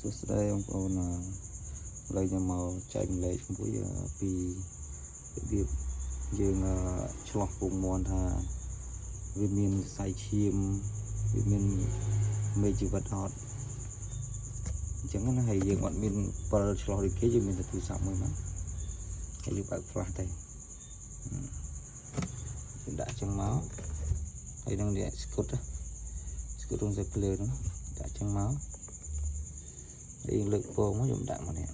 សួស្តីបងប្អូនឥឡូវខ្ញុំមកចែកម្លែកមួយពីរបៀបយើងឆ្លោះពងមាន់ថាវាមានខ្សែឈាមវាមានមេជីវិតអត់អញ្ចឹងណាហើយយើងអត់មានពិលឆ្លោះដូចគេយើងមានតែទូរស័ព្ទមួយមកហើយយើងបើកផ្លាស់ទៅយើងដាក់អញ្ចឹងមកហើយនឹងនេះស្គុតរងសេភ្លើនោះដាក់អញ្ចឹងមកហើយលើកពងមកខ្ញុំដាក់មកនេះ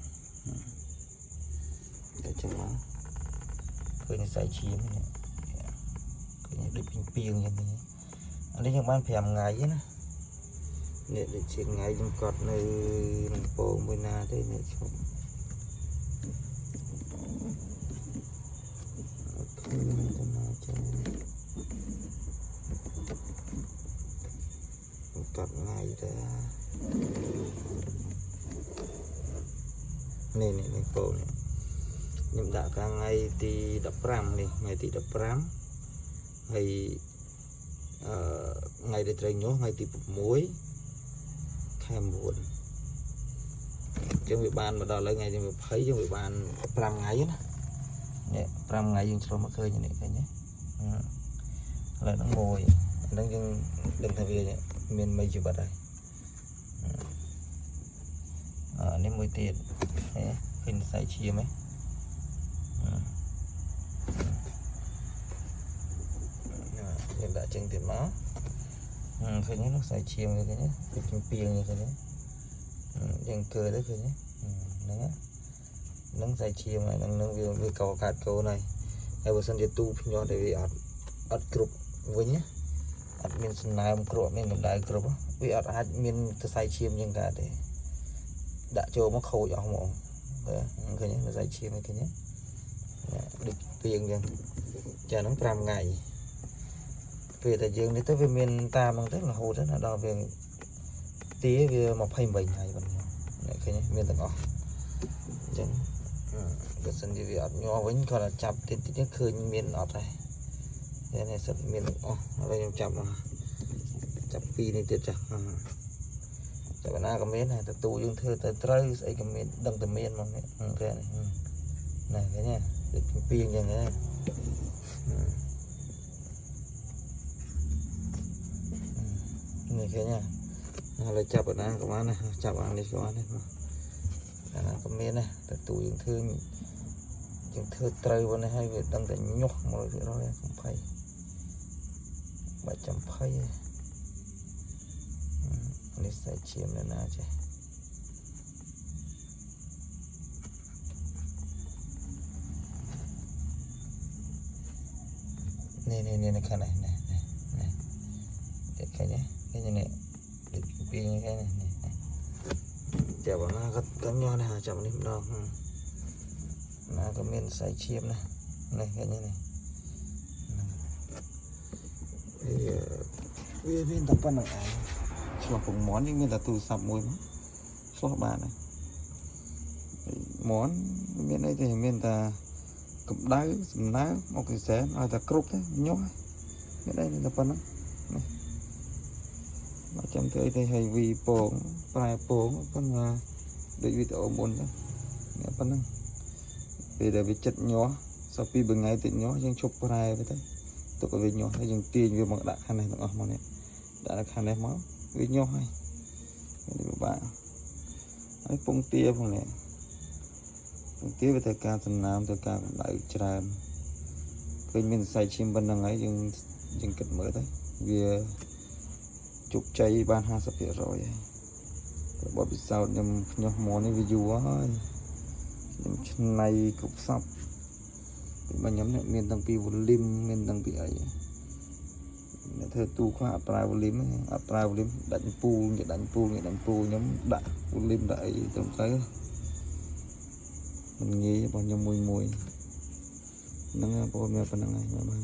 ដាក់ចឹងមកឃើញខ្សែឈាមនេះឃើញដូចពីងយ៉ាងនេះអានេះខ្ញុំបាន5ថ្ងៃណានេះដូចជាថ្ងៃខ្ញុំកត់នៅនឹងពងមួយណាទេនេះឈប់អូខេទៅមកចឹងកត់ថ្ងៃទៅនេះពងខ្ញុំដាក់កាលថ្ងៃទី15នេះថ្ងៃទី15ហើយថ្ងៃដែលត្រូវញោះថ្ងៃទី6ខែ9អញ្ចឹងវាបានមកដល់ថ្ងៃទី20យើងវាបាន5ថ្ងៃណានេះ5ថ្ងៃយើងឆ្លុះមកឃើញនេះឃើញទេឥឡូវហ្នឹងមួយហ្នឹងយើងដឹងថាវាមានមេជីវិតហើយនេះមួយទៀតឃើញខ្សែឈាមហ៎យើងដាក់ចឹងទៀតមកឃើញនោះខ្សែឈាមឃើញទេដូចជាពីងឃើញទេយើងកើទៅឃើញទេហ្នឹងខ្សែឈាមហើយហ្នឹងវាកោកាត់កូនហើយបើសិនជាទូភ្ញាស់តែវាអត់គ្រប់វិញណាអត់មានសំណើមគ្រាប់មានកម្ដៅគ្រប់វាអត់អាចមានខ្សែឈាមយ៉ាងកើតទេដាក់ចូលមកខូចអស់ហ្មងឃើញខ្សែឈាមឃើញទេដូចពីងយ៉ាងចាហ្នឹង5ថ្ងៃពេលតែយើងនេះទៅវាមានតាមហ្នឹងទៅរហូតដល់វាទាវា28ថ្ងៃបងឃើញមានទាំងអស់អញ្ចឹងបើសិនជាវាអត់ញ័រវិញគាត់តែចាប់តិចឃើញមានអត់ដែរនេះសិតមានទាំងអស់ហើយខ្ញុំចាប់2នេះទៀតចាស់ចាប់ណាក៏មានតែទូយើងធ្វើទៅត្រូវស្អីក៏មានដឹងតែមានមកនេះឃើញណាឃើញទេដូចពីងអញ្ចឹងហ៎នេះឃើញណាហើយចាប់បណ្ដាក៏បានណាចាប់អានេះក៏បានណាណាក៏មានណាតែទូយើងធ្វើត្រូវប៉ុណ្ណេះហើយវាដឹងតែញុះ100%កំភៃបាច់ចំភៃនេះខ្សែឈាមណាចេះនេះខាងនេះឃើញនេះដូចពីងឃើញនេះចាប់ណាក៏ញ័រនេះចាប់នេះម្ដងណាក៏មានខ្សែឈាមណានេះឃើញនេះវាមានតែប៉ុណ្្នឹងឯងឆ្លោះពងមាន់យើងមានតែទូរស័ព្ទមួយមកឆ្លោះបានហើយមាន់មានអីទេមានតែកម្ដៅសំណើមអុកស៊ីសែនឲ្យតែគ្រប់ទេញុះមានអីតែប៉ុណ្្នឹងនេះមកចាំទៅអីទេឲ្យវីពងប្រែពងប៉ុណ្ណាដូចវីដេអូមុនទៅនេះប៉ុណ្្នឹងពេលដែលវាចិត្តញាស់សោះពីថ្ងៃទៀតញាស់យើងឈប់ប្រែទៅទុកឲ្យវាញាស់ហើយយើងទាញវាមកដាក់ខាងនេះទាំងអស់មកនេះដាក់ខាងនេះមកវាញាស់ហើយនេះពិបាកហើយពងទាផងនេះពងទាវាត្រូវការសំណើមត្រូវការកម្ដៅច្រើនឃើញមានខ្សែឈាមប៉ុណ្្នឹងហើយយើងគិតមើលទៅវាជោគជ័យបាន50%ហើយរបបពិសោធន៍ខ្ញុំភ្ញាស់មាន់នេះវាយូរហើយខ្ញុំឆ្នៃគ្រប់សពពីខ្ញុំនេះមានតាំងពីវ៉ូលីមមានតាំងពីអីអ្នកធ្វើទូខ្លះអត់ប្រើវ៉ូលីមអត់ប្រើវ៉ូលីមដាច់ពូលខ្ញុំដាក់វ៉ូលីមដាក់អីទៅមិនងាយរបស់ខ្ញុំមួយហ្នឹងបងប្អូនមានប៉ុណ្្នឹងហើយបាយ